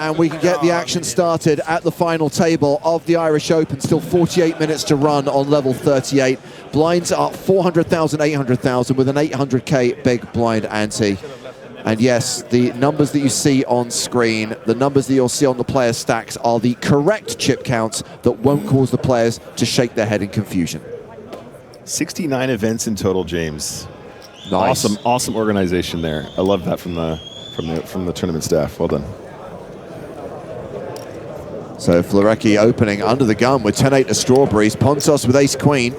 and we can get the action started at the final table of the Irish Open. Still 48 minutes to run on level 38. Blinds are 400,000, 800,000 with an 800K big blind ante. And yes, the numbers that you see on screen, the numbers that you'll see on the player stacks are the correct chip counts that won't cause the players to shake their head in confusion. 69 events in total, James. Nice. Awesome organization there. I love that from the tournament staff. Well done. So Florecki opening under the gun with 10-8 to Strawberries. Pontos with ace-queen.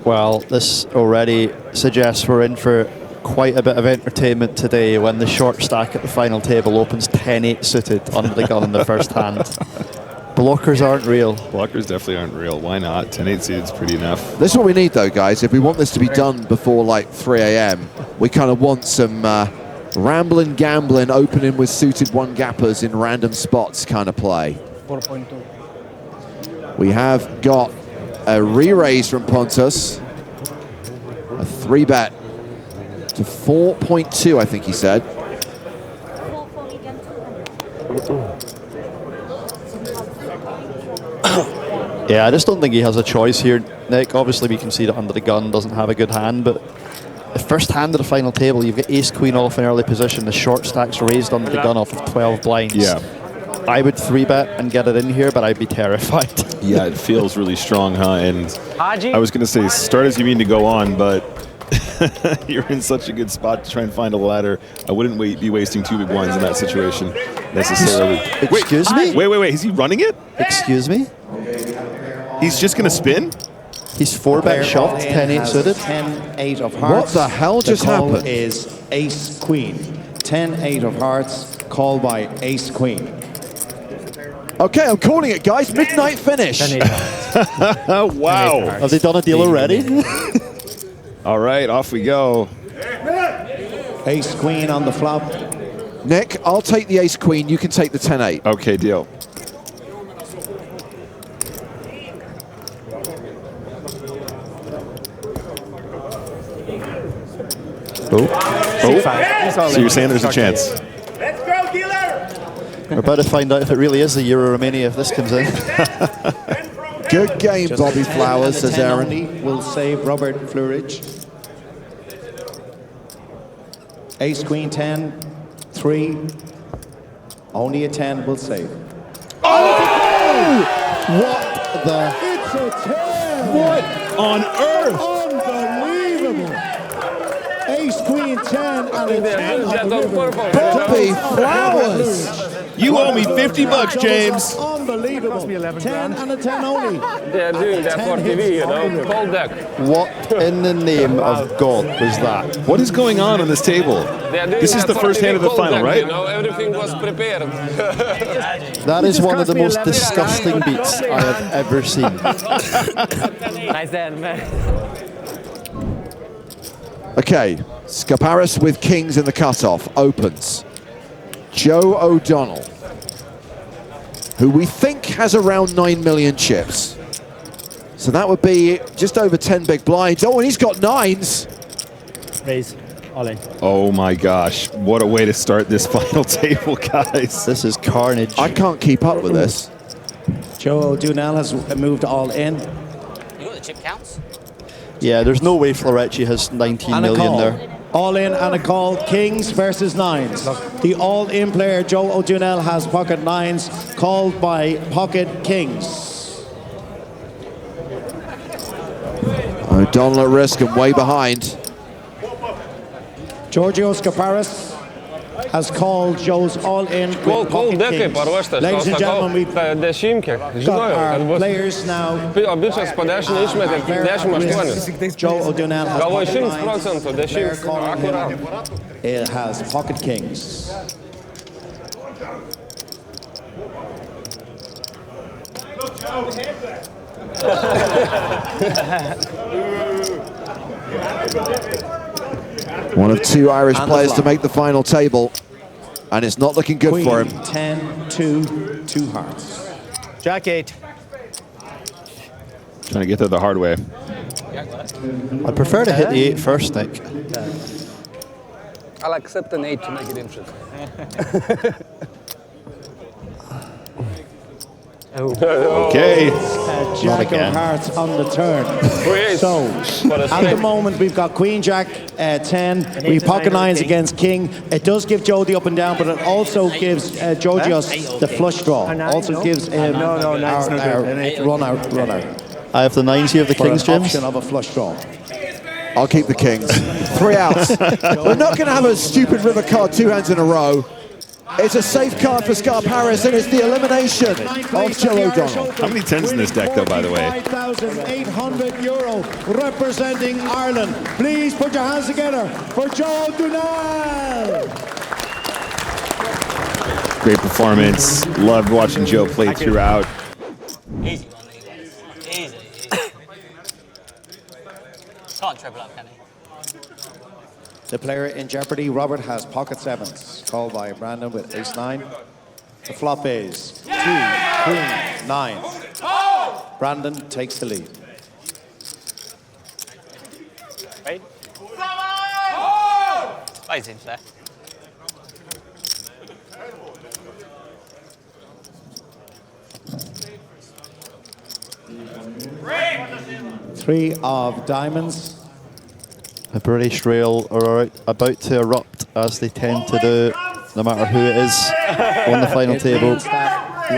Well, this already suggests we're in for quite a bit of entertainment today when the short stack at the final table opens 10-8 suited under the gun in the first hand. Blockers aren't real. Blockers definitely aren't real. Why not? 10-8 suited's pretty enough. This is what we need, though, guys. If we want this to be done before, like, 3 a.m., we kind of want some rambling, gambling, opening with suited one-gappers in random spots kind of play. 4.2. We have got a re-raise from Pontus. A 3-bet to 4.2, I think he said. Yeah, I just don't think he has a choice here, Nick. Obviously, we can see that under the gun doesn't have a good hand, but the first hand of the final table, you've got ace-queen off in early position. The short stack's raised under the gun off of 12 blinds. Yeah. I would 3-bet and get it in here, but I'd be terrified. Yeah, it feels really strong, huh? And I was going to say, start as you mean to go on, but you're in such a good spot to try and find a ladder. I wouldn't be wasting 2 big blinds in that situation necessarily. Excuse me? Wait. Is he running it? Excuse me? He's just going to spin? He's 4-bet shoved, 10-8 suited. 10-8 of hearts. What the hell just happened? The call is ace-queen. 10-8 of hearts, called by ace-queen. Okay, I'm calling it, guys. Midnight finish. Wow. Have they done a deal already? All right, off we go. Ace-queen on the flop. Nick, I'll take the ace-queen. You can take the 10-8. Okay, deal. Oh. So you're saying there's a chance? Let's go, dealer! We're about to find out if it really is the Euro Romania if this comes in. Good game, Just Bobby 10 Flowers, and a says 10 Aaron. only will save Robert Fluridge. Ace-queen 10, 3. Only a 10 will save. Oh! What the? It's a 10! What on earth? Unbelievable! Ace-queen 10 and a 10 on the river. Bobby Flowers! You owe me $50, James. Unbelievable. 10 and a 10 only. They're doing that for TV, you know, cold deck. What in the name of God was that? What is going on this table? This is the first hand of the final, right? You know, everything was prepared. That is one of the most disgusting beats I have ever seen. Nice end, man. Okay, Scaparis with kings in the cutoff opens. Joe O'Donnell, who we think has around 9 million chips. So that would be just over 10 big blinds. Oh, and he's got 9s. Raise. All in. Oh my gosh, what a way to start this final table, guys. This is carnage. I can't keep up with this. Joe O'Donnell has moved all in. You know the chip counts? Yeah, there's no way Florecci has 19 And a million call. there. All in and a call. Kings versus 9s. The all-in player, Joe O'Donnell, has pocket 9s, called by pocket kings. O'Donnell at risk and way behind. Giorgio Scaparis has called Joe's all-in with Cold pocket deck, kings. paruoštas. Ladies and gentlemen, we've got Dešimkė. our Žinojau, kad bus. players now. O bičas po 10 išmetė 10-8. Joe O'Donnell has Galvoju pocket 100%, 9s. Player 10. calling Akurat. It has pocket kings. One of 2 Irish players to make the final table, and it's not looking good for him. 10-2, 2 hearts. Jack 8. Trying to get there the hard way. I prefer to hit the 8 first, Nick. I'll accept an 8 to make it interesting. Okay. Jack of hearts on the turn. So, at the moment, we've got Queen Jack 10. We pocket nines against King. It does give Joe the up and down, but it also gives Georgios the flush draw. Also gives him our run out. I have the nines here of the Kings, for an James. option of a flush draw. I'll keep the kings. 3 outs. We're not going to have a stupid river card 2 hands in a row. It's a safe card for Scaparis, and it's the elimination of Joe O'Donnell. How many tens in this deck, though, by the way? €5,800 representing Ireland. Please put your hands together for Joe O'Donnell. Great performance. Loved watching Joe play throughout. Easy one, easy. Can't triple up, can he? The player in jeopardy, Robert, has pocket sevens, called by Brandon with ace-9. The flop is 2, queen, 9. Brandon takes the lead. Right? He's in there. Three of diamonds. The British Rail are about to erupt, as they tend to do, no matter who it is, on the final table.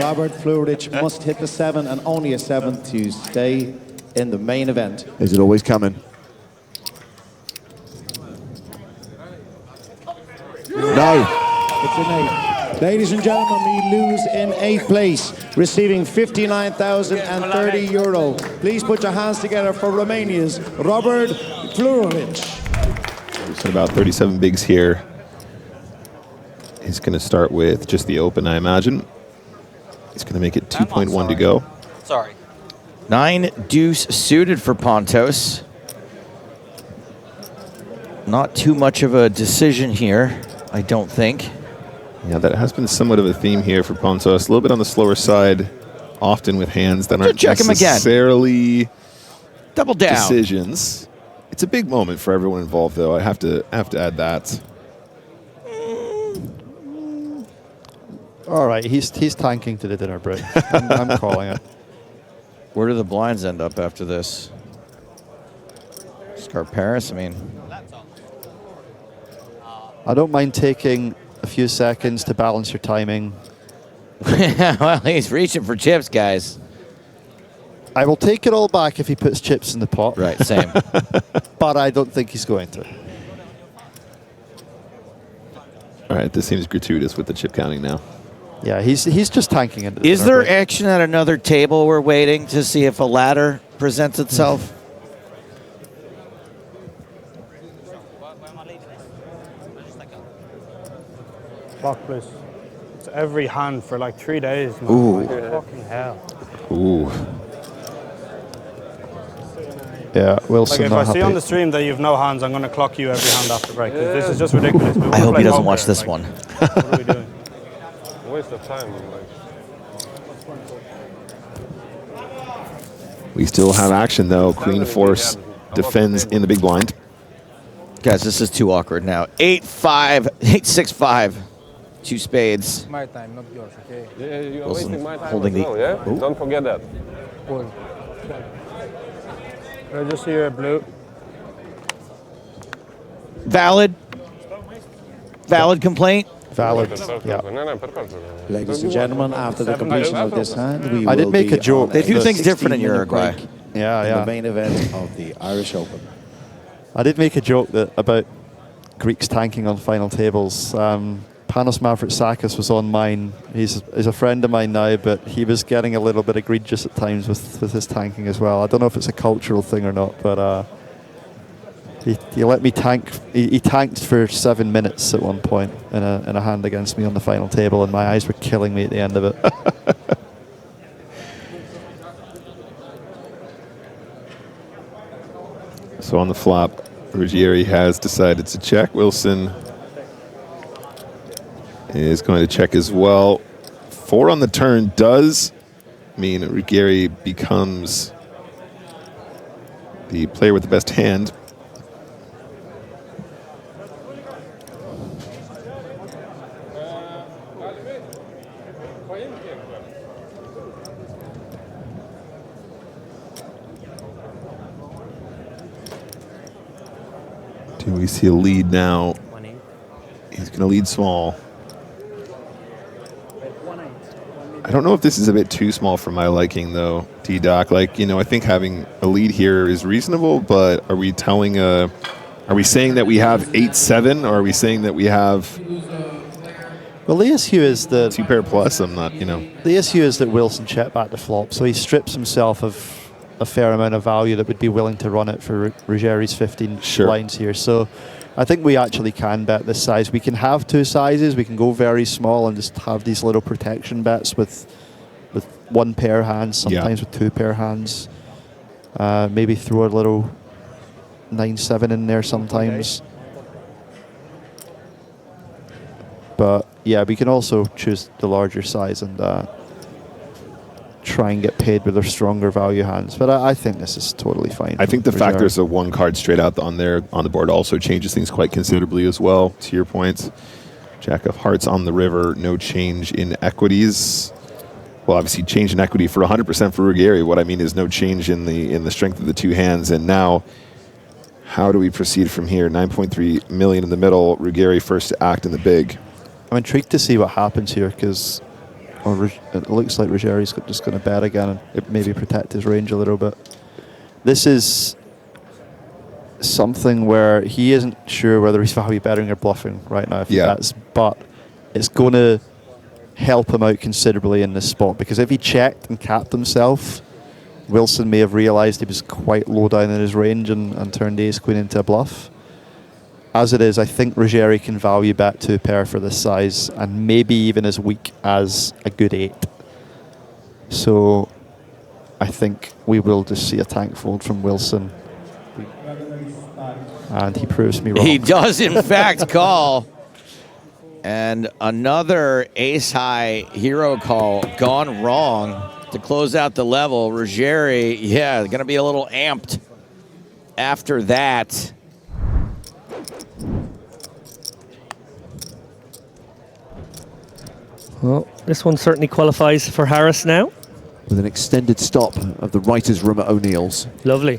Robert Flurich must hit the 7 and only a 7 to stay in the main event. Is it always coming? No. It's an 8. Ladies and gentlemen, we lose in 8th place, receiving €59,030. Please put your hands together for Romania's Robert Flurich. He's at about 37 bigs here. He's going to start with just the open, I imagine. He's going to make it 2.1 to go. Sorry. 9 deuce suited for Pontos. Not too much of a decision here, I don't think. Yeah, that has been somewhat of a theme here for Pontos. A little bit on the slower side, often with hands that aren't necessarily double down decisions. It's a big moment for everyone involved, though. I have to add that. All right, he's tanking to the dinner break. I'm calling it. Where do the blinds end up after this? Scaparis, I mean. I don't mind taking a few seconds to balance your timing. Well, he's reaching for chips, guys. I will take it all back if he puts chips in the pot. Right, same. But I don't think he's going to. All right, this seems gratuitous with the chip counting now. Yeah, he's just tanking it. Is there action at another table we're waiting to see if a ladder presents itself? Block, please. It's every hand for like 3 days. Man. Ooh. Fucking hell. Ooh. Yeah, Wilson. Like if I see on the stream that you've no hands, I'm going to clock you every hand after break. This is just ridiculous. I hope he doesn't watch this one. What are we doing? Waste of time. We still have action, though. Queen Force defends in the big blind. Guys, this is too awkward now. 8-5, 8-6-5. 2 spades. My time, not yours, okay? Yeah, you are Wilson wasting my time holding as well, yeah? Ooh. Don't forget that. Cool. I just see your blue. Valid complaint? Valid, yeah. Ladies and gentlemen, after the completion of this hand, we I did will make be a joke. on They do things 16-minute different in Uruguay. break Yeah, in yeah. the main event of the Irish Open. I did make a joke about Greeks tanking on final tables. Panos Mavrotsakis was on mine. He's a friend of mine now, but he was getting a little bit egregious at times with his tanking as well. I don't know if it's a cultural thing or not, but he let me tank. He tanked for 7 minutes at one point in a hand against me on the final table, and my eyes were killing me at the end of it. So on the flop, Ruggieri has decided to check. Wilson is going to check as well. 4 on the turn does mean Ruggieri becomes the player with the best hand. We see a lead now. He's going to lead small. I don't know if this is a bit too small for my liking, though, T-Doc. Like, you know, I think having a lead here is reasonable, but are we telling are we saying that we have 8-7, or are we saying that we have... Well, the issue is that... 2 pair plus, I'm not, you know... The issue is that Wilson checked back the flop, so he strips himself of a fair amount of value that would be willing to run it for Ruggeri's 15 blinds here. So I think we actually can bet this size. We can have 2 sizes. We can go very small and just have these little protection bets with 1 pair hands, sometimes with 2 pair hands. Maybe throw a little 9-7 in there sometimes. But yeah, we can also choose the larger size and try and get paid with our stronger value hands. But I think this is totally fine. I think the fact there's a 1 card straight out on there on the board also changes things quite considerably as well, to your point. Jack of Hearts on the river, no change in equities. Well, obviously change in equity for 100% for Ruggeri. What I mean is no change in the strength of the 2 hands. And now, how do we proceed from here? 9.3 million in the middle. Ruggeri first to act in the big. I'm intrigued to see what happens here, because it looks like Ruggeri's just going to bet again and maybe protect his range a little bit. This is something where he isn't sure whether he's value betting or bluffing right now if he bets, but it's going to help him out considerably in this spot, because if he checked and capped himself, Wilson may have realised he was quite low down in his range and turned ace-queen into a bluff. As it is, I think Ruggeri can value bet 2 pair for this size, and maybe even as weak as a good 8. So I think we will just see a tank fold from Wilson. And he proves me wrong. He does, in fact, call. And another ace-high hero call gone wrong to close out the level. Ruggeri, going to be a little amped after that. Well, this one certainly qualifies for Harris now. With an extended stop of the writer's room at O'Neill's. Lovely.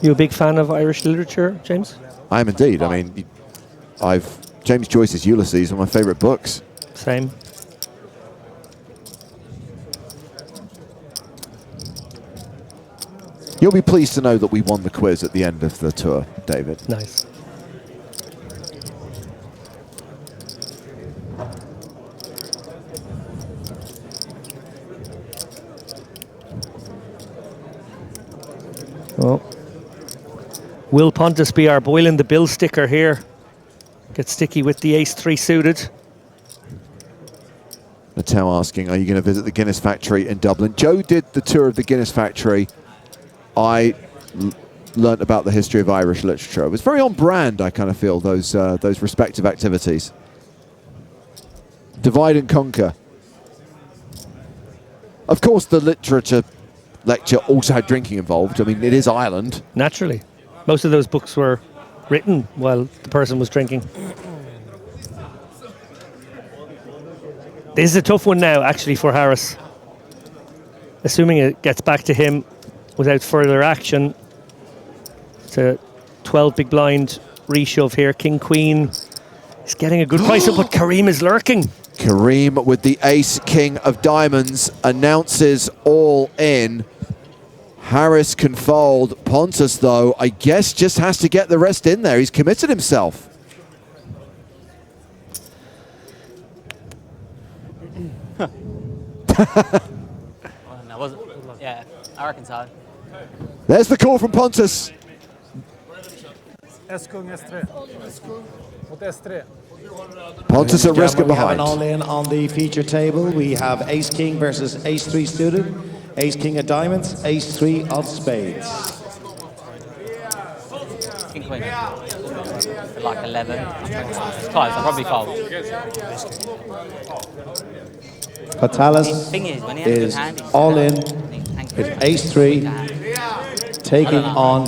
You a big fan of Irish literature, James? I am indeed. I mean, James Joyce's Ulysses are my favourite books. Same. You'll be pleased to know that we won the quiz at the end of the tour, David. Nice. Well, will Pontus be our boiling the bill sticker here? Get sticky with the ace-3 suited. Mattel asking, are you going to visit the Guinness factory in Dublin? Joe did the tour of the Guinness factory. I learnt about the history of Irish literature. It was very on brand, I kind of feel, those respective activities. Divide and conquer. Of course, the literature lecture also had drinking involved. I mean, it is Ireland. Naturally. Most of those books were written while the person was drinking. This is a tough one now, actually, for Harris. Assuming it gets back to him without further action. It's a 12 big blind reshove here. King, Queen. He's getting a good price up, but Kareem is lurking. Kareem with the ace, king of diamonds, announces all in. Harris can fold. Pontus, though, I guess just has to get the rest in there. He's committed himself. Yeah, I reckon so. There's the call from Pontus. Pontus at risk of behind. We have an all-in on the feature table. We have ace-king versus ace-3 suited, ace-king of diamonds, ace-3 of spades. King, Queen. For like 11. It's close, I'll probably fold. Fatalis is all in with ace-3, taking on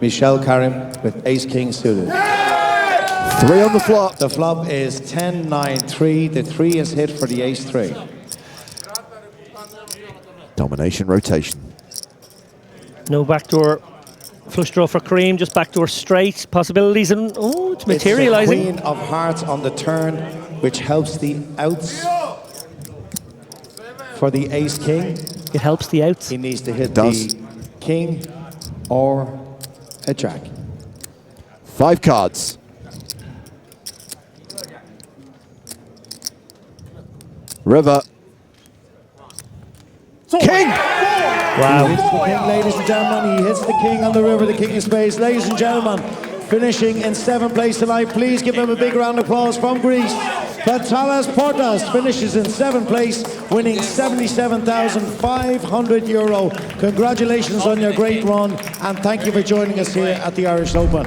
Michel Karim with ace-king suited. 3 on the flop. The flop is 10-9-3. The 3 is hit for the ace-3. Domination rotation. No backdoor flush draw for Kareem, just backdoor straight possibilities, and oh, it's materializing. It's the Queen of Hearts on the turn, which helps the outs for the Ace King. It helps the outs. He needs to hit the King or a Jack. 5 cards. River. King! Wow. He hits the King, ladies and gentlemen. He hits the King on the river, the King of Spades. Ladies and gentlemen, finishing in 7th place tonight. Please give him a big round of applause from Greece. Vitalis Portas finishes in 7th place, winning €77,500. Congratulations on your great run, and thank you for joining us here at the Irish Open.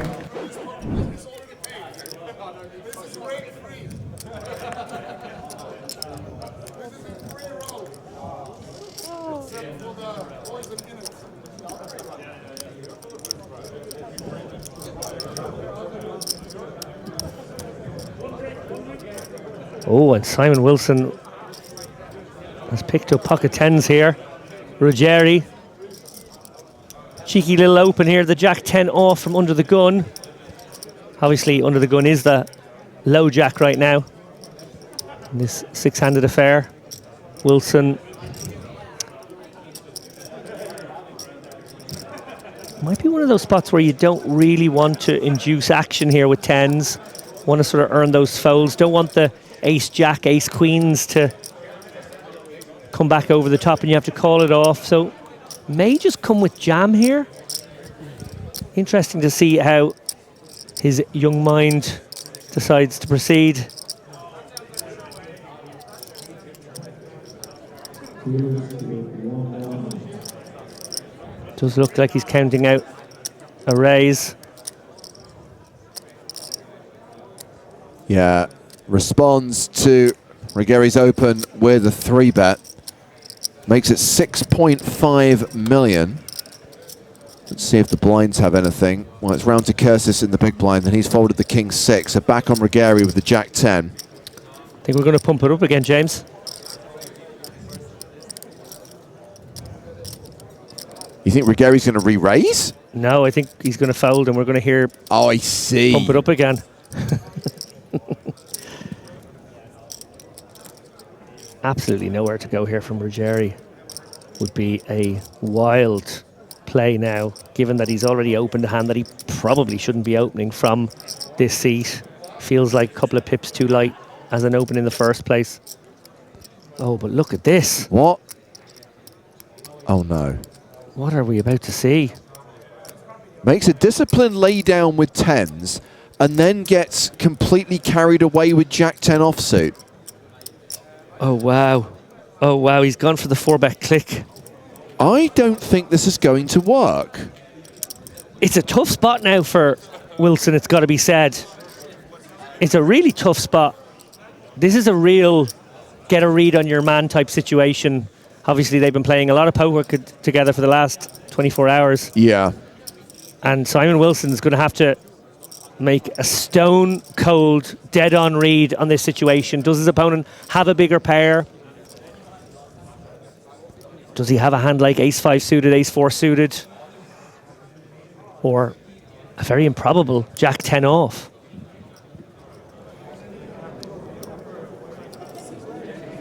Oh, and Simon Wilson has picked up pocket 10s here. Ruggieri. Cheeky little open here, the Jack 10 off from under the gun. Obviously, under the gun is the low Jack right now in this 6-handed affair. Wilson might be one of those spots where you don't really want to induce action here with 10s. Want to sort of earn those folds. Don't want the Ace Jack, Ace Queens to come back over the top and you have to call it off. So may just come with jam here. Interesting to see how his young mind decides to proceed. Does look like he's counting out a raise. Yeah, responds to Ruggieri's open with a 3-bet. Makes it 6.5 million. Let's see if the blinds have anything. Well, it's round to Cursus in the big blind, then he's folded the King 6. So back on Ruggieri with the Jack 10. I think we're going to pump it up again, James. You think Ruggieri's going to re-raise? No, I think he's going to fold and we're going to hear... Oh, I see. Pump it up again. Absolutely nowhere to go here from Ruggieri. Would be a wild play now, given that he's already opened a hand that he probably shouldn't be opening from this seat. Feels like a couple of pips too light as an open in the first place. Oh, but look at this. What? Oh, no. What are we about to see? Makes a disciplined lay down with 10s and then gets completely carried away with Jack 10 offsuit. Oh, wow. Oh, wow. He's gone for the 4-bet click. I don't think this is going to work. It's a tough spot now for Wilson, it's got to be said. It's a really tough spot. This is a real get a read on your man type situation. Obviously, they've been playing a lot of poker together for the last 24 hours. Yeah. And Simon Wilson is going to have to make a stone cold, dead on read on this situation. Does his opponent have a bigger pair? Does he have a hand like Ace-5 suited, Ace-4 suited? Or a very improbable Jack-10 off?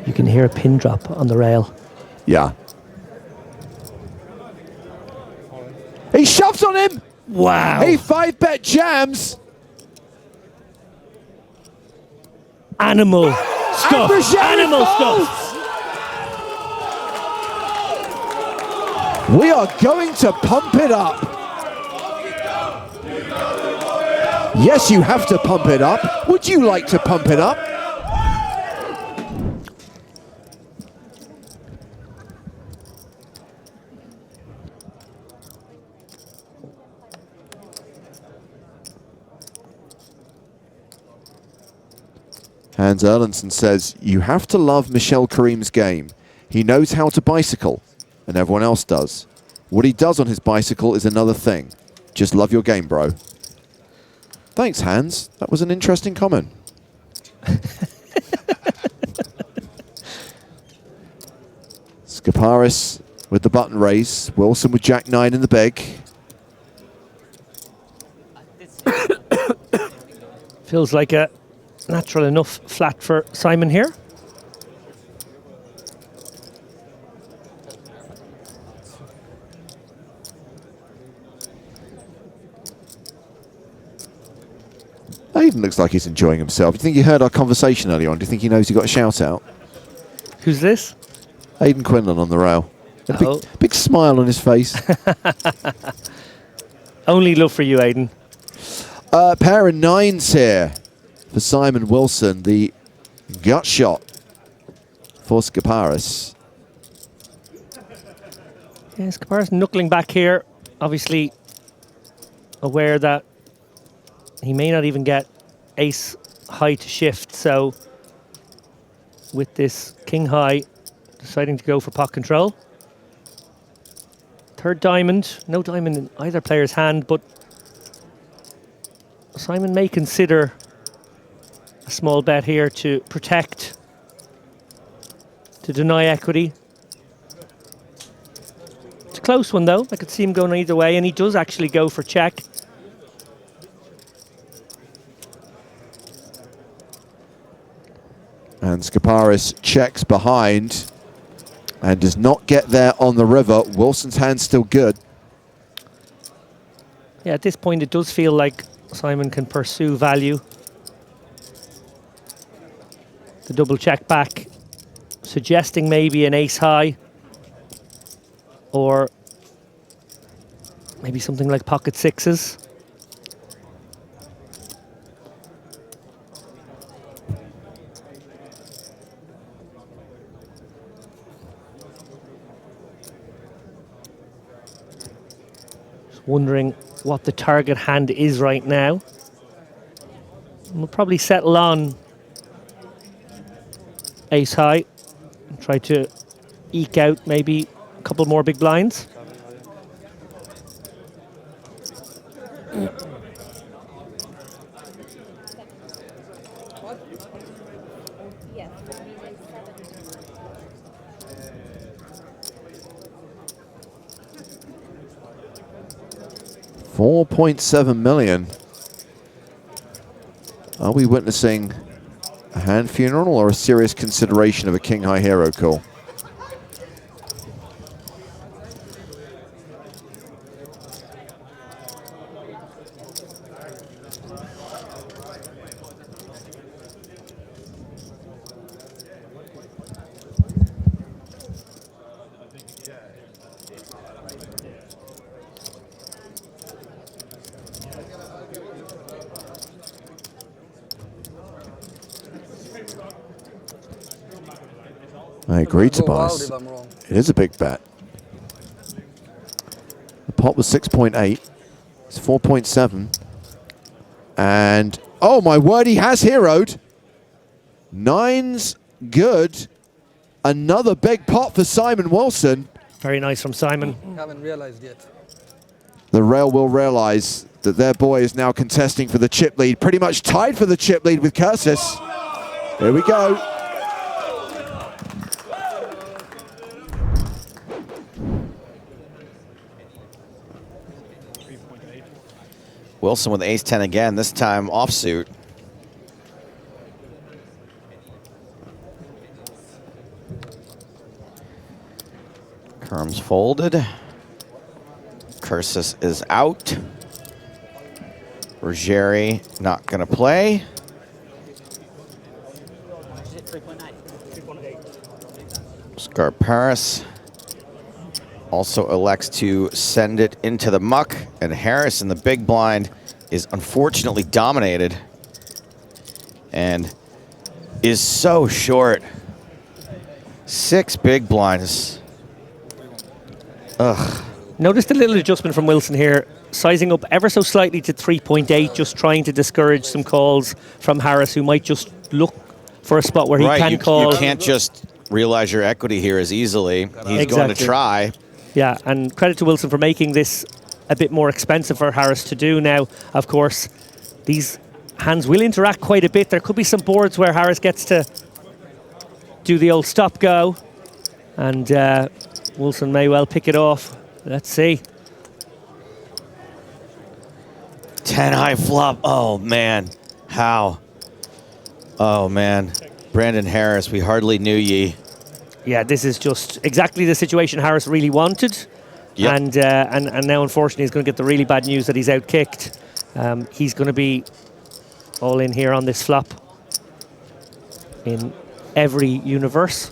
You can hear a pin drop on the rail. Yeah. He shoves on him! Wow. He 5-bet jams! Animal stuff. Animal stuff. We are going to pump it up. Yes, you have to pump it up. Would you like to pump it up? Hans Erlandson says, you have to love Michel Kareem's game. He knows how to bicycle, and everyone else does. What he does on his bicycle is another thing. Just love your game, bro. Thanks, Hans. That was an interesting comment. Scaparis with the button raise. Wilson with Jack-9 in the big. Feels like a natural enough flat for Simon here. Aiden looks like he's enjoying himself. Do you think you heard our conversation earlier on? Do you think he knows he got a shout out? Who's this? Aiden Quinlan on the rail. A big, Oh. big smile on his face. Only love for you, Aiden. Pair of 9s here for Simon Wilson. The gut shot for Scaparis. Yeah, Scaparis knuckling back here. Obviously aware that he may not even get ace high to shift. So with this king high, deciding to go for pot control. Third diamond, no diamond in either player's hand, but Simon may consider a small bet here to protect, to deny equity. It's a close one though. I could see him going either way, and he does actually go for check. And Scaparis checks behind and does not get there on the river. Wilson's hand's still good. Yeah, at this point it does feel like Simon can pursue value. The double check back, suggesting maybe an ace high, or maybe something like pocket sixes. Wondering what the target hand is right now. And we'll probably settle on ace high and try to eke out maybe a couple more big blinds. $4.7 million. Are we witnessing a hand funeral or a serious consideration of a king high hero call? I agree, Tobias. It is a big bet. The pot was 6.8. It's 4.7. And, oh my word, he has heroed. 9's good. Another big pot for Simon Wilson. Very nice from Simon. Haven't realized yet. The rail will realize that their boy is now contesting for the chip lead. Pretty much tied for the chip lead with Cursus. Here we go. Wilson with ace-10 again, this time offsuit. Kerm's folded. Cursus is out. Ruggieri not going to play. Scaparis also elects to send it into the muck, and Harris in the big blind is unfortunately dominated and is so short. 6 big blinds. Ugh. Noticed a little adjustment from Wilson here, sizing up ever so slightly to 3.8, just trying to discourage some calls from Harris, who might just look for a spot where he can call. You can't just realize your equity here as easily. He's going to try. Yeah, and credit to Wilson for making this a bit more expensive for Harris to do now. Of course, these hands will interact quite a bit. There could be some boards where Harris gets to do the old stop-go. And Wilson may well pick it off. Let's see. 10 high flop. Oh, man. How? Oh, man. Brandon Harris, we hardly knew ye. Yeah, this is just exactly the situation Harris really wanted. Yep. And now, unfortunately, he's going to get the really bad news that he's out-kicked. He's going to be all in here on this flop in every universe.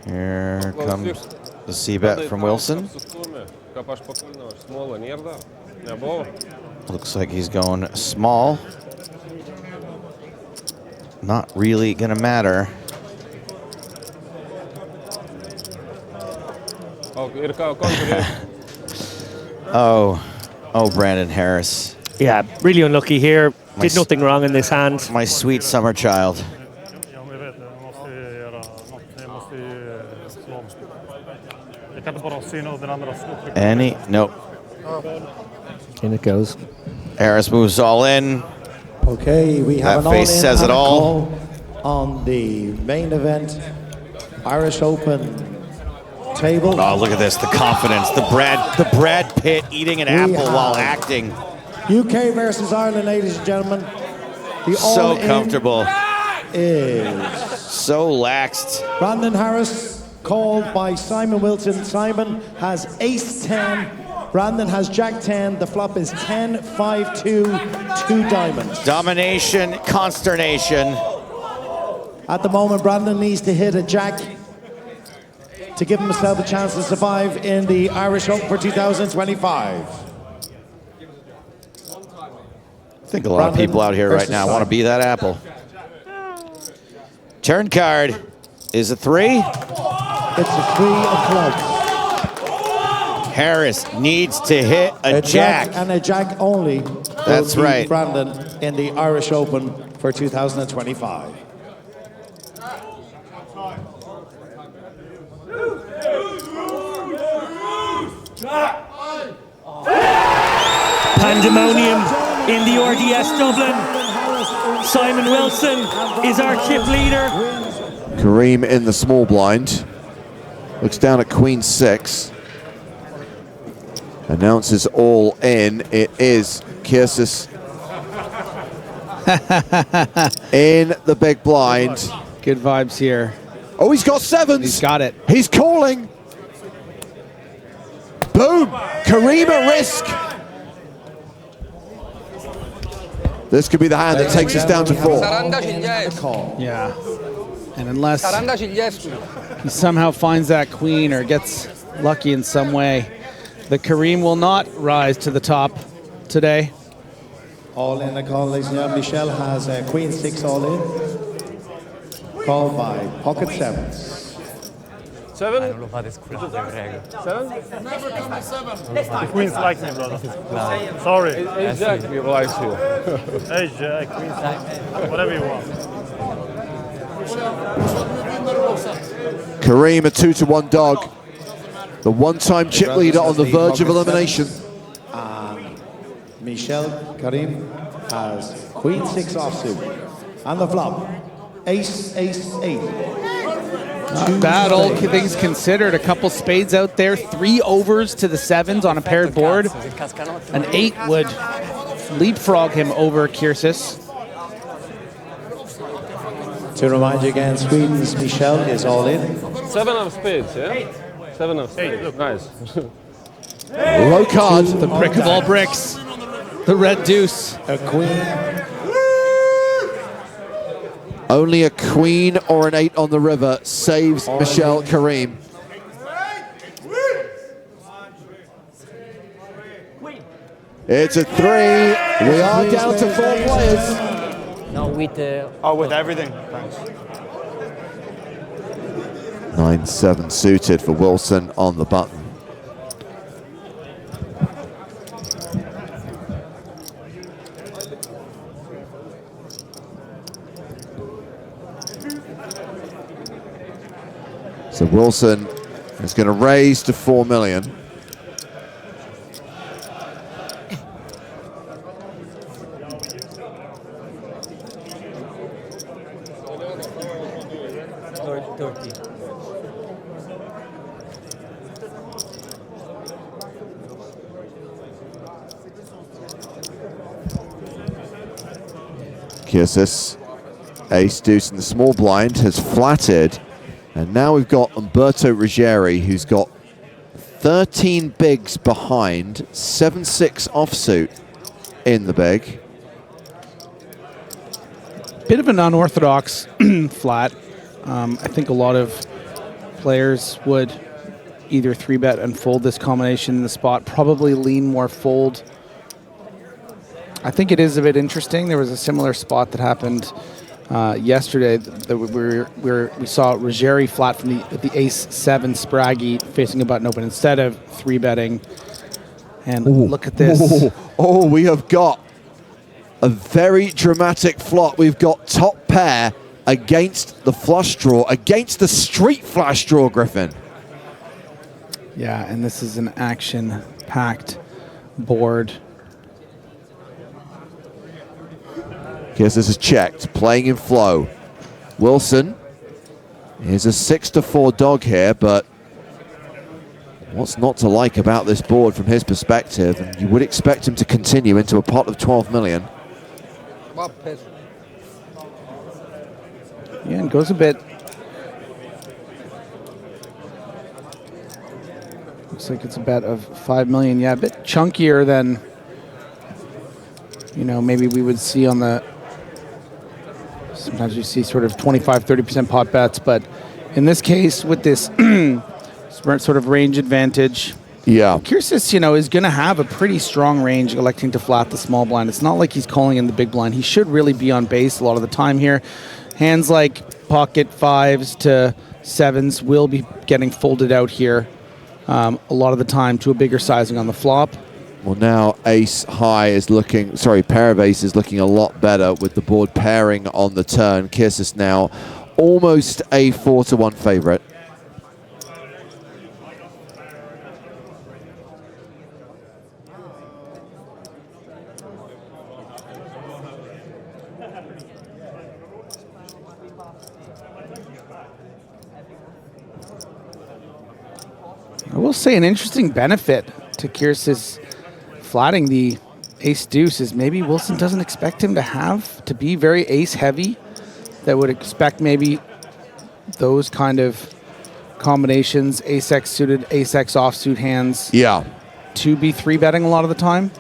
Here comes the C-bet from Wilson. Looks like he's going small. Not really gonna matter. Oh, Brandon Harris. Yeah, really unlucky here. Did nothing wrong in this hand. My sweet summer child. Nope. In it goes. Harris moves all in. Okay, we have That an face all-in says and it a all. call on the main event, Irish Open table. Oh, look at this, the confidence, the Brad Pitt eating an apple while acting. UK versus Ireland, ladies and gentlemen. The So all-in comfortable. is So laxed. Brandon Harris, called by Simon Wilson. Simon has ace-10. Brandon has jack-10. The flop is 10-5-2, 2 diamonds. Domination, consternation. At the moment, Brandon needs to hit a jack to give himself a chance to survive in the Irish Open for 2025. I think a lot of people out here right now want to be that apple. Turn card is a 3. It's a 3 of clubs. Harris needs to hit a jack. And a jack only. That's will beat right. Brandon in the Irish Open for 2025. Pandemonium in the RDS Dublin. Simon Wilson is our chip leader. Kareem in the small blind. Looks down at Queen 6. Announces all in. It is Cursus in the big blind. Good vibes here. Oh, he's got 7s. He's got it. He's calling. Boom. Kareem at risk. This could be the hand that takes us down to 4. Yeah. And unless he somehow finds that queen or gets lucky in some way, the Kareem will not rise to the top today. All in the call, ladies and gentlemen. Michelle has Queen 6 all in. Called by pocket 7s. 7? I don't know about this crap. 7? The queen's like me, brother. Sorry. Ace Jack likes you. Ace Jack, queen, whatever you want. Kareem, a 2-1 dog. The one-time chip leader on the verge of elimination. Michelle Kareem has Queen 6 offsuit. And the flop, Ace, Ace, 8. Not bad, all things considered. A couple spades out there, 3 overs to the 7s on a paired board. An 8 would leapfrog him over Cursus. To remind you again, Sweden's Michelle is all in. 7 of spades, yeah? 7 of spades, look nice. Low card. The brick of all bricks. The red deuce. A queen. Only a queen or an 8 on the river saves Michelle Kareem. It's a 3. We are down to 4 players. No, with with everything. Thanks. 9-7 suited for Wilson on the button. So Wilson is going to raise to 4 million. Cursus, ace deuce in the small blind, has flatted. And now we've got Umberto Ruggieri, who's got 13 bigs behind, 7-6 offsuit in the big. Bit of an unorthodox flat. I think a lot of players would either 3-bet and fold this combination in the spot, probably lean more fold. I think it is a bit interesting. There was a similar spot that happened yesterday that we saw Ruggieri flat from the ace-7 Spraggy facing a button open instead of 3-betting. And look at this. Oh, we have got a very dramatic flop. We've got top pair against the flush draw, against the street flush draw, Griffin. Yeah, and this is an action-packed board. Cursus is checked, playing in flow. Wilson is a 6-4 dog here, but what's not to like about this board from his perspective? And you would expect him to continue into a pot of 12 million. Yeah, and goes a bit. Looks like it's a bet of 5 million. Yeah, a bit chunkier than, maybe we would see on the. Sometimes you see sort of 25-30% pot bets, but in this case, with this sort of range advantage, yeah, Cursus, is going to have a pretty strong range electing to flat the small blind. It's not like he's calling in the big blind. He should really be on base a lot of the time here. Hands like pocket 5s to 7s will be getting folded out here a lot of the time to a bigger sizing on the flop. Well, now ace high is looking, pair of ace is looking a lot better with the board pairing on the turn. Cursus now almost a 4-1 favorite. I will say an interesting benefit to Cursus flatting the ace deuce is maybe Wilson doesn't expect him to be very ace heavy. That would expect maybe those kind of combinations, ace X suited, ace X offsuit hands, to be 3-betting a lot of the time.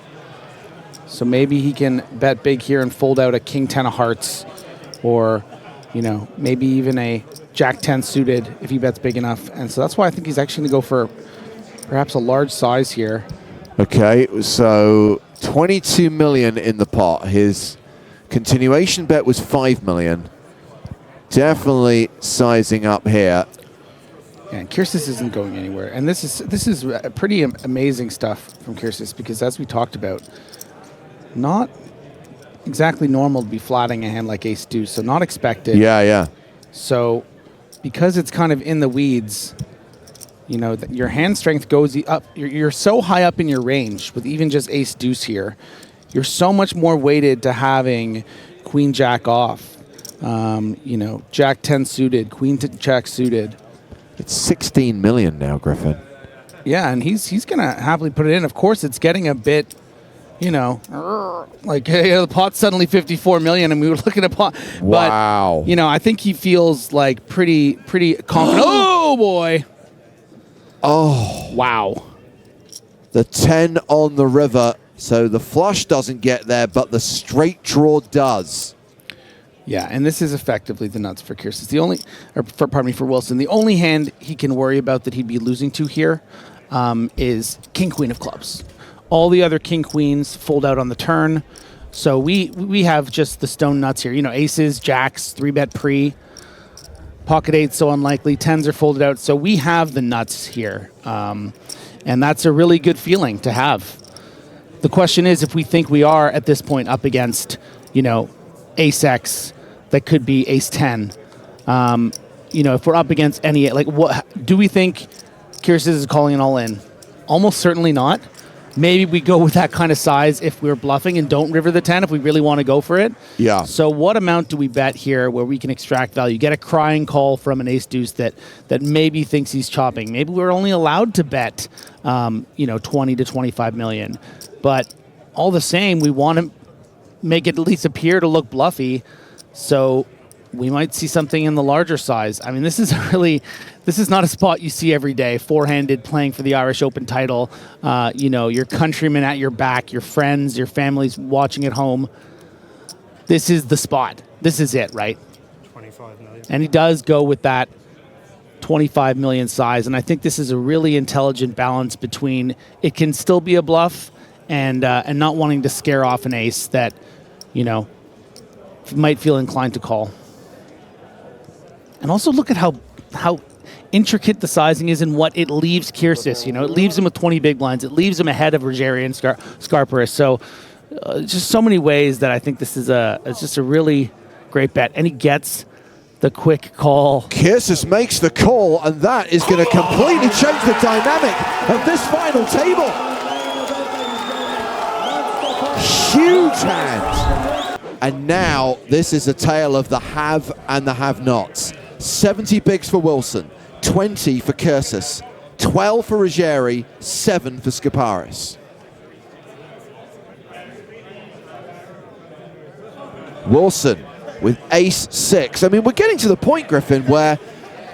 So maybe he can bet big here and fold out a king 10 of hearts, or maybe even a jack 10 suited if he bets big enough. And so that's why I think he's actually going to go for perhaps a large size here. Okay, so 22 million in the pot. His continuation bet was 5 million. Definitely sizing up here. Yeah, and Cursus isn't going anywhere. And this is pretty amazing stuff from Cursus, because as we talked about, not exactly normal to be flatting a hand like ace deuce, so not expected. Yeah. So because it's kind of in the weeds, that your hand strength goes up. You're so high up in your range with even just ace deuce here. You're so much more weighted to having queen jack off, jack 10 suited, queen to jack suited. It's 16 million now, Griffin. Yeah, and he's going to happily put it in. Of course, it's getting a bit, like, hey, the pot's suddenly 54 million, and we were looking at pot. Wow. But, I think he feels like pretty confident. Oh, boy. Oh. Wow. The 10 on the river, so the flush doesn't get there, but the straight draw does. Yeah, and this is effectively the nuts for Cursus. For Wilson. The only hand he can worry about that he'd be losing to here is king queen of clubs. All the other king queens fold out on the turn, so we have just the stone nuts here. Aces, jacks, 3-bet pre. Pocket 8's so unlikely. 10s are folded out. So we have the nuts here. And that's a really good feeling to have. The question is if we think we are at this point up against, ace X that could be ace 10. If we're up against any, what do we think Cursus is calling it all in? Almost certainly not. Maybe we go with that kind of size if we're bluffing and don't river the 10 if we really want to go for it. Yeah. So what amount do we bet here where we can extract value? Get a crying call from an ace deuce that maybe thinks he's chopping. Maybe we're only allowed to bet, 20 to 25 million. But all the same, we want to make it at least appear to look bluffy. So we might see something in the larger size. I mean, this is not a spot you see every day. Four-handed playing for the Irish Open title. You know, your countrymen at your back, your friends, your families watching at home. This is the spot. This is it, right? 25 million. And he does go with that 25 million size. And I think this is a really intelligent balance between it can still be a bluff and not wanting to scare off an ace that, you know, might feel inclined to call. And also look at how intricate the sizing is and what it leaves Cursus. You know, it leaves him with 20 big blinds. It leaves him ahead of Ruggieri and Scaparis. So just so many ways that I think this is it's just a really great bet. And he gets the quick call. Cursus makes the call, and that is going to completely change the dynamic of this final table. Huge hand. And now this is a tale of the have and the have-nots. 70 bigs for Wilson, 20 for Cursus, 12 for Ruggieri, 7 for Scaparis. Wilson with ace-6. I mean, we're getting to the point, Griffin, where,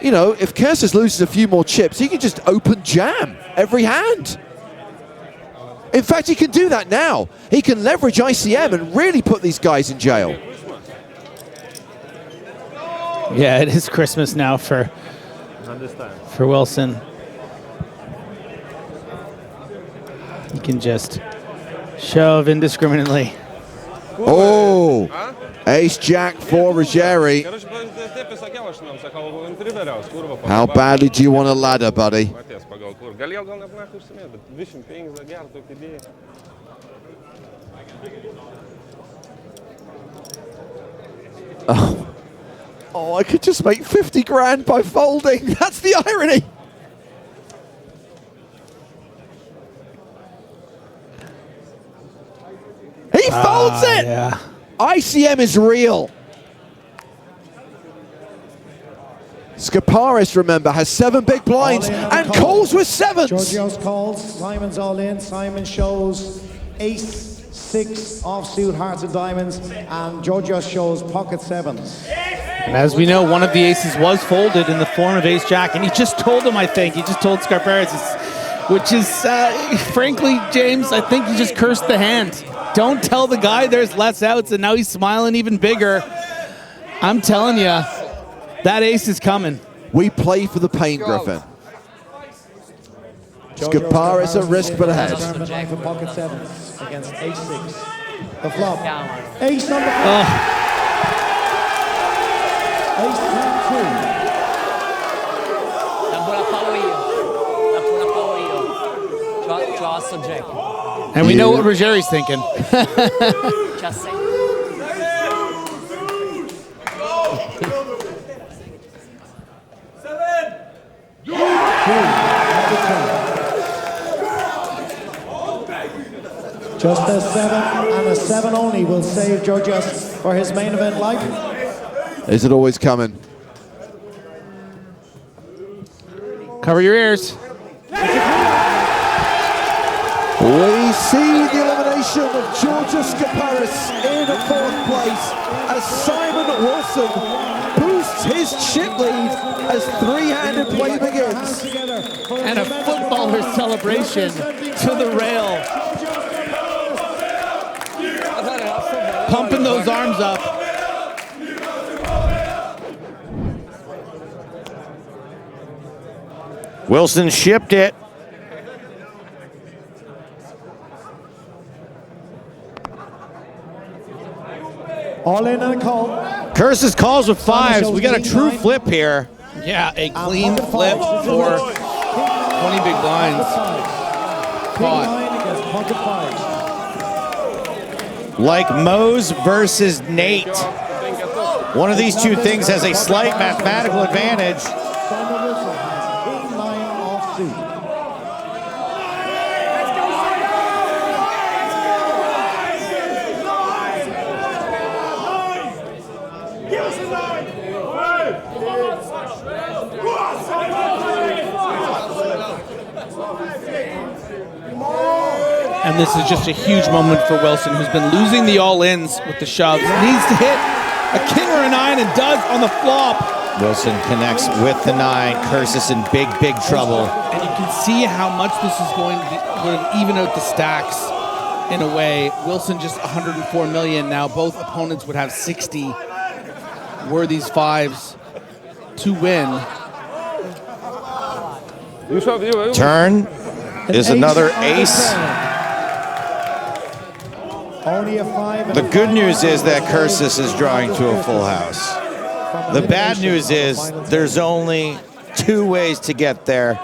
you know, if Cursus loses a few more chips, he can just open jam every hand. In fact, he can do that now. He can leverage ICM and really put these guys in jail. Yeah, it is Christmas now for Wilson. He can just shove indiscriminately. Oh, ace-jack for Ruggieri. How badly do you want a ladder, buddy? Oh, I could just make 50 grand by folding. That's the irony. He folds it. Yeah. ICM is real. Scaparis, remember, has 7 big blinds and calls with 7s. Giorgio's calls, Simon's all in. Simon shows ace-6 offsuit hearts and diamonds, and Giorgio shows pocket 7s. And as we know, one of the aces was folded in the form of ace-jack, and he just told him, I think, he just told Scaparis, which is, frankly, James, I think he just cursed the hand. Don't tell the guy there's less outs, and now he's smiling even bigger. I'm telling you, that ace is coming. We play for the pain, Griffin. Scaparis at risk but ahead. For pocket 7s against ace-6. The flop. Ace on the flop. Ace-2. And we know what Ruggieri's thinking. Just say. Just a 7 and a 7 only will save Georgios for his main event life. Is it always coming? Cover your ears. We see the elimination of Georgios Scaparis in 4th place as Simon Wilson boosts his chip lead as 3-handed play begins. And a footballer celebration to the rail. Pumping those arms up. Wilson shipped it. All in on a call. Cursus calls with 5s. We got a true flip here. Yeah, a clean flip for 20 big blinds. Like Mose versus Nate. One of these two things has a slight mathematical advantage. And this is just a huge moment for Wilson, who's been losing the all-ins with the shoves. Needs to hit a king or a 9 and does on the flop. Wilson connects with the 9. Cursus in big, big trouble. And you can see how much this is going to even out the stacks in a way. Wilson just 104 million. Now both opponents would have 60 were these 5s to win. Turn is another ace. Only a 5. The good news is that Cursus is drawing to a full house. The bad news is there's only 2 ways to get there,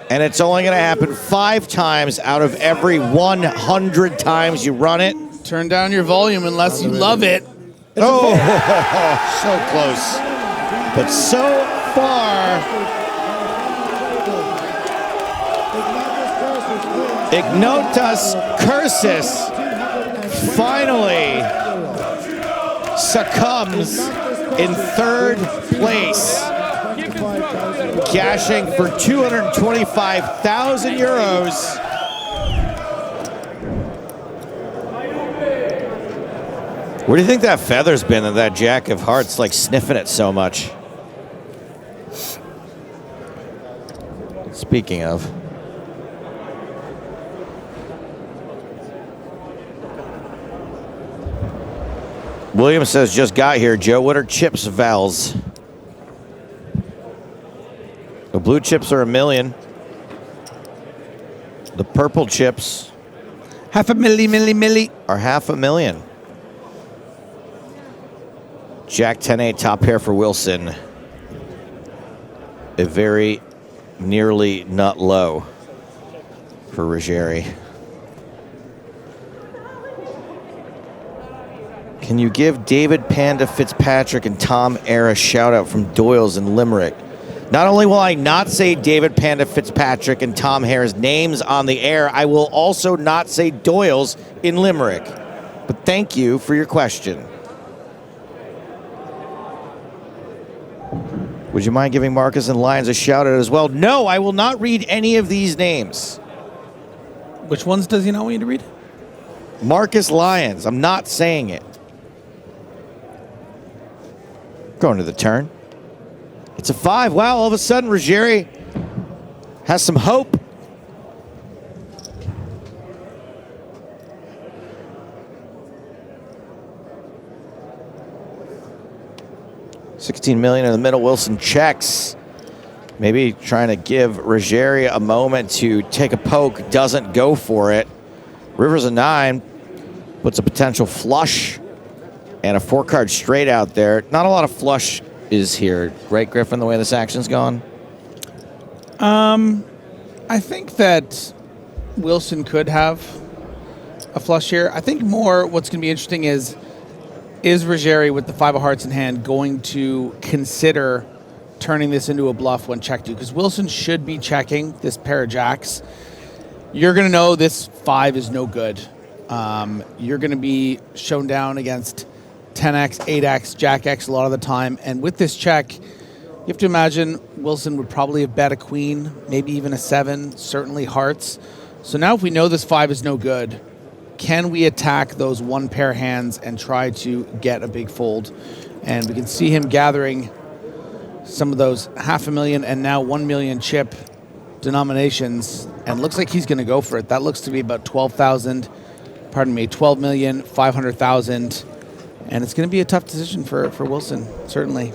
and it's only going to happen 5 times out of every 100 times you run it. Turn down your volume unless you love it. Oh, so close. But so far, Ignotas Cursus finally succumbs in 3rd place, cashing for 225,000 euros. Where do you think that feather's been that Jack of Hearts like sniffing it so much? Speaking of. William says, just got here, Joe. What are chips, Vals? The blue chips are $1 million. The purple chips. Half a milli. Are $500,000. Jack 10-8 top pair for Wilson. A very nearly nut low for Ruggieri. Can you give David Panda Fitzpatrick and Tom Eyre a shout out from Doyle's in Limerick? Not only will I not say David Panda Fitzpatrick and Tom Eyre's names on the air, I will also not say Doyle's in Limerick. But thank you for your question. Would you mind giving Marcus and Lyons a shout out as well? No, I will not read any of these names. Which ones does he not want you to read? Marcus Lyons. I'm not saying it. Going to the turn. It's a 5. Wow, all of a sudden Ruggieri has some hope. $16 million in the middle. Wilson checks. Maybe trying to give Ruggieri a moment to take a poke. Doesn't go for it. River's a 9. Puts a potential flush and a 4-card straight out there. Not a lot of flush is here, right, Griffin, the way this action's gone? I think that Wilson could have a flush here. I think more what's going to be interesting is Ruggieri with the 5 of hearts in hand going to consider turning this into a bluff when checked to? Because Wilson should be checking this pair of jacks. You're going to know this 5 is no good. You're going to be shown down against 10x, 8x, Jack X a lot of the time. And with this check, you have to imagine Wilson would probably have bet a queen, maybe even a 7, certainly hearts. So now if we know this 5 is no good, can we attack those 1 pair hands and try to get a big fold? And we can see him gathering some of those $500,000 and now 1 million chip denominations. And looks like he's going to go for it. That looks to be about 12,500,000. And it's going to be a tough decision for Wilson, certainly.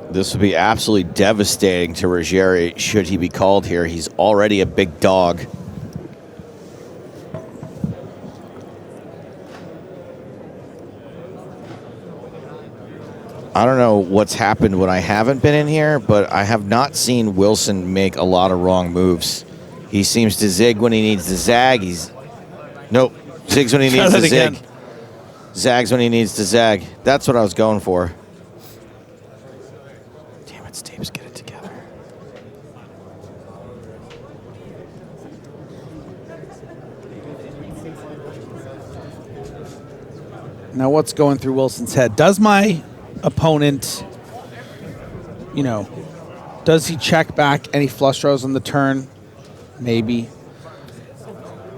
This would be absolutely devastating to Ruggieri should he be called here. He's already a big dog. I don't know what's happened when I haven't been in here, but I have not seen Wilson make a lot of wrong moves. He seems to zig when he needs to zag. Nope, zigs when he needs to zig. Zags when he needs to zag. That's what I was going for. Damn it, Steves, get it together. Now what's going through Wilson's head? Does my opponent, does he check back any flush draws on the turn? Maybe.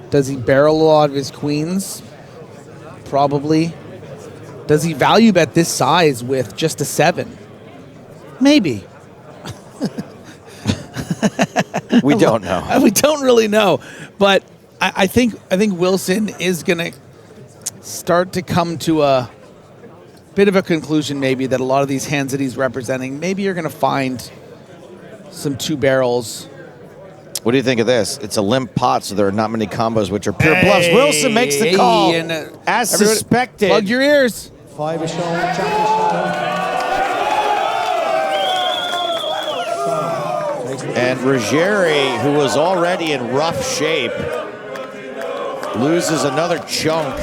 Does he barrel a lot of his queens? Probably. Does he value bet this size with just a 7? Maybe. We don't know. We don't really know. But I think Wilson is going to start to come to a bit of a conclusion maybe that a lot of these hands that he's representing, maybe you're going to find some 2 barrels. What do you think of this? It's a limp pot, so there are not many combos which are pure bluffs. Wilson makes the call, and, as suspected. Plug your ears. 5 is shown, Jack is shown. And Ruggieri, who was already in rough shape, loses another chunk.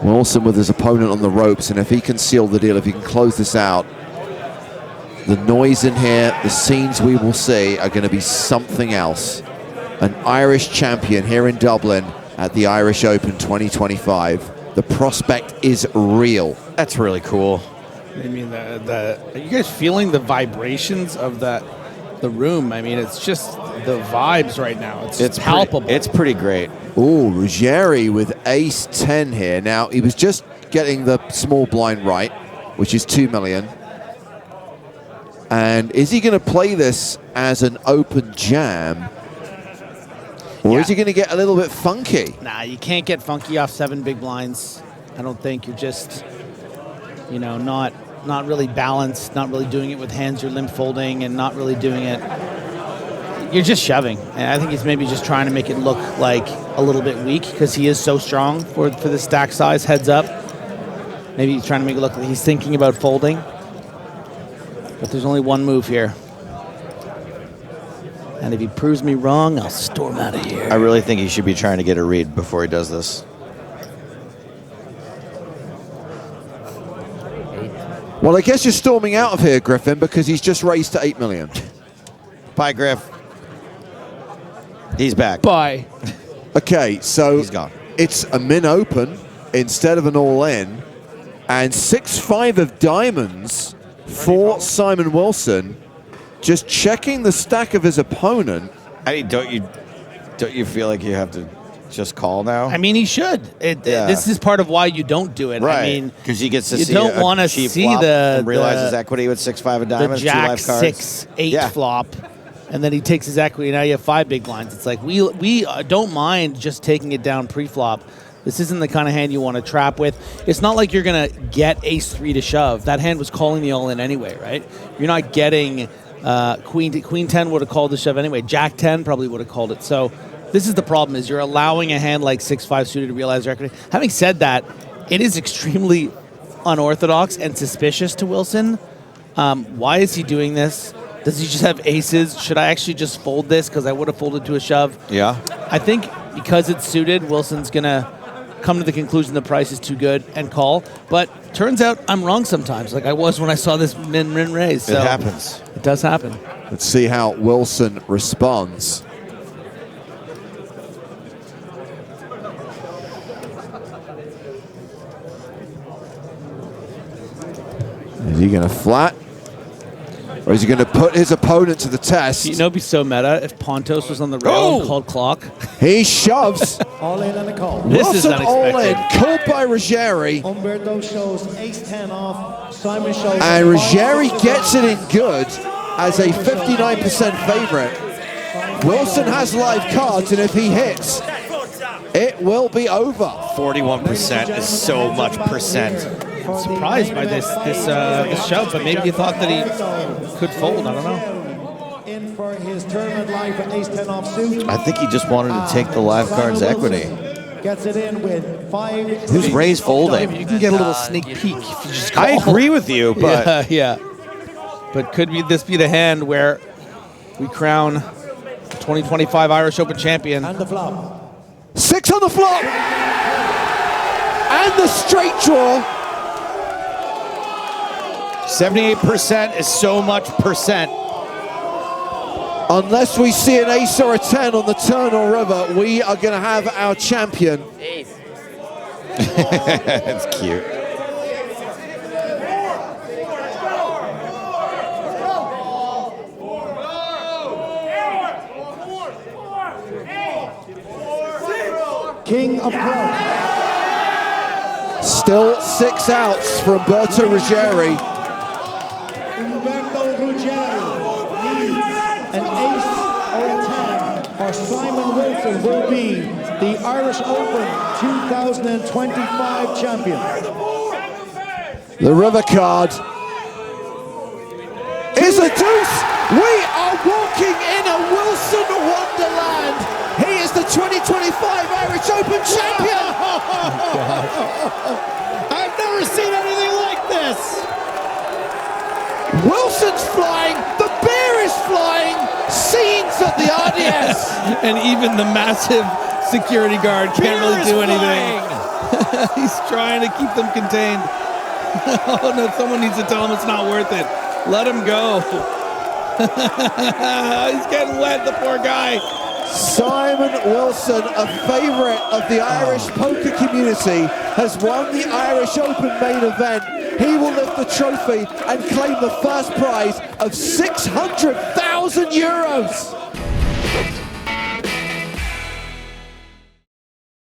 Wilson with his opponent on the ropes, and if he can seal the deal, if he can close this out, the noise in here, the scenes we will see are going to be something else. An Irish champion here in Dublin at the Irish Open 2025. The prospect is real. That's really cool. I mean, are you guys feeling the vibrations of the room? I mean, it's just the vibes right now. It's palpable. It's pretty great. Ooh, Ruggieri with ace-10 here. Now, he was just getting the small blind right, which is 2 million. And is he going to play this as an open jam? Or is he going to get a little bit funky? Nah, you can't get funky off 7 big blinds. I don't think. You're just, you know, not really balanced, not really doing it with hands you're limp folding, and not really doing it. You're just shoving. And I think he's maybe just trying to make it look like a little bit weak because he is so strong for the stack size, heads up. Maybe he's trying to make it look like he's thinking about folding. But there's only one move here. And if he proves me wrong, I'll storm out of here. I really think he should be trying to get a read before he does this. Well, I guess you're storming out of here, Griffin, because he's just raised to 8 million. Bye, Griff. He's back. Bye. Okay, so he's gone. It's a min open instead of an all-in, and 6-5 of diamonds for Simon Wilson, just checking the stack of his opponent. I mean, don't you feel like you have to just call now? I mean, he should. This is part of why you don't do it. Right. I mean, because he gets to you see don't want to cheap see flop the and realize his equity with 6-5 of diamonds, the 2 Jack life cards. 6-8 flop, and then he takes his equity. Now you have 5 big blinds. It's like we don't mind just taking it down pre-flop. This isn't the kind of hand you want to trap with. It's not like you're going to get ace-3 to shove. That hand was calling the all-in anyway, right? You're not getting queen 10 would have called the shove anyway. Jack 10 probably would have called it. So this is the problem, is you're allowing a hand like 6-5 suited to realize their equity. Having said that, it is extremely unorthodox and suspicious to Wilson. Why is he doing this? Does he just have aces? Should I actually just fold this because I would have folded to a shove? Yeah. I think because it's suited, Wilson's going to come to the conclusion the price is too good and call. But turns out I'm wrong sometimes, like I was when I saw this min raise. So it happens. It does happen. Let's see how Wilson responds. Is he going to flat? Or is he going to put his opponent to the test? You know, it'd be so meta if Pontos was on the rail and called clock. He shoves. All in and a call. This is Wilson all in, unexpected. called by Ruggieri. Umberto shows ace-10 off. Simon shows... And Ruggieri gets it in good as a 59% favorite. Wilson has live cards, and if he hits, it will be over. 41% is so much percent. I'm surprised by this shove, but maybe you thought that he could fold. I don't know. In for his tournament life at ace-10 off suit. I think he just wanted to take the live cards equity. Gets it in with 5. Who's raised folding? You can get a little sneak peek if you just call. I agree with you, but yeah. But could this be the hand where we crown the 2025 Irish Open champion? And the flop. 6 on the flop. And the straight draw. 78% is so much percent. Unless we see an ace or a 10 on the turn or river, we are going to have our champion. That's cute. King of Clubs. Still 6 outs from Umberto Ruggieri. Umberto Ruggieri needs an ace or a 10, or Simon Wilson will be the Irish Open 2025 champion. The river card is a deuce. We are walking in a Wilson wonderland. He is the 2025 Irish Open champion. I've never seen anything like this. Wilson's flying, the beer is flying, scenes at the RDS. And even the massive security guard can't really do anything. He's trying to keep them contained. Oh no, someone needs to tell him it's not worth it. Let him go. He's getting wet, the poor guy. Simon Wilson, a favourite of the Irish poker community, has won the Irish Open main event. He will lift the trophy and claim the first prize of €600,000.